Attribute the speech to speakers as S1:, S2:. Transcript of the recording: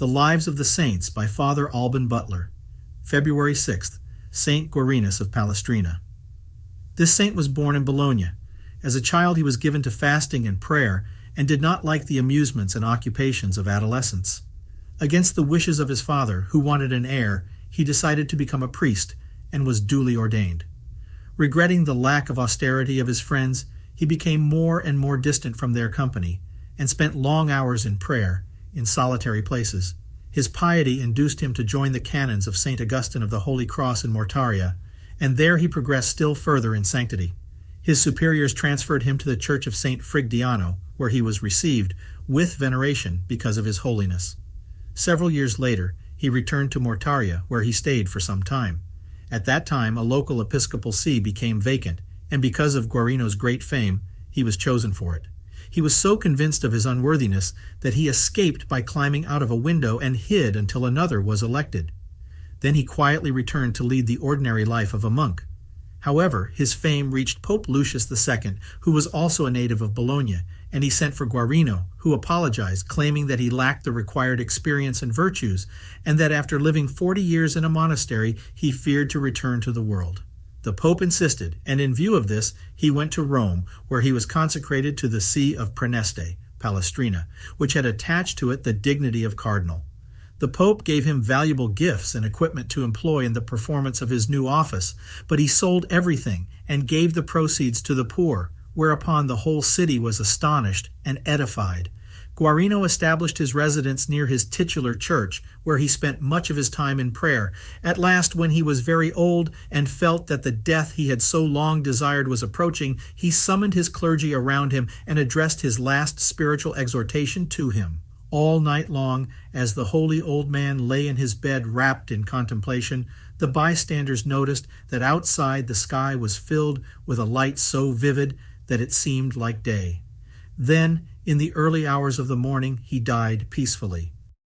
S1: The Lives of the Saints by Father Alban Butler. February 6th, St. Guarinus of Palestrina. This saint was born in Bologna. As a child he was given to fasting and prayer and did not like the amusements and occupations of adolescence. Against the wishes of his father, who wanted an heir, he decided to become a priest and was duly ordained. Regretting the lack of austerity of his friends, he became more and more distant from their company and spent long hours in prayer in solitary places. His piety induced him to join the Canons of St. Augustine of the Holy Cross in Mortara, and there he progressed still further in sanctity. His superiors transferred him to the Church of St. Frigdiano, where he was received with veneration because of his holiness. Several years later, he returned to Mortara, where he stayed for some time. At that time, a local episcopal see became vacant, and because of Guarino's great fame, he was chosen for it. He was so convinced of his unworthiness that he escaped by climbing out of a window and hid until another was elected. Then he quietly returned to lead the ordinary life of a monk. However, his fame reached Pope Lucius II, who was also a native of Bologna, and he sent for Guarino, who apologized, claiming that he lacked the required experience and virtues, and that after living 40 years in a monastery, he feared to return to the world. The Pope insisted, and in view of this, he went to Rome, where he was consecrated to the See of Palestrina, which had attached to it the dignity of Cardinal. The Pope gave him valuable gifts and equipment to employ in the performance of his new office, but he sold everything and gave the proceeds to the poor, whereupon the whole city was astonished and edified. Guarino established his residence near his titular church, where he spent much of his time in prayer. At last, when he was very old and felt that the death he had so long desired was approaching, he summoned his clergy around him and addressed his last spiritual exhortation to him. All night long, as the holy old man lay in his bed wrapped in contemplation, the bystanders noticed that outside the sky was filled with a light so vivid that it seemed like day. Then, in the early hours of the morning, he died peacefully.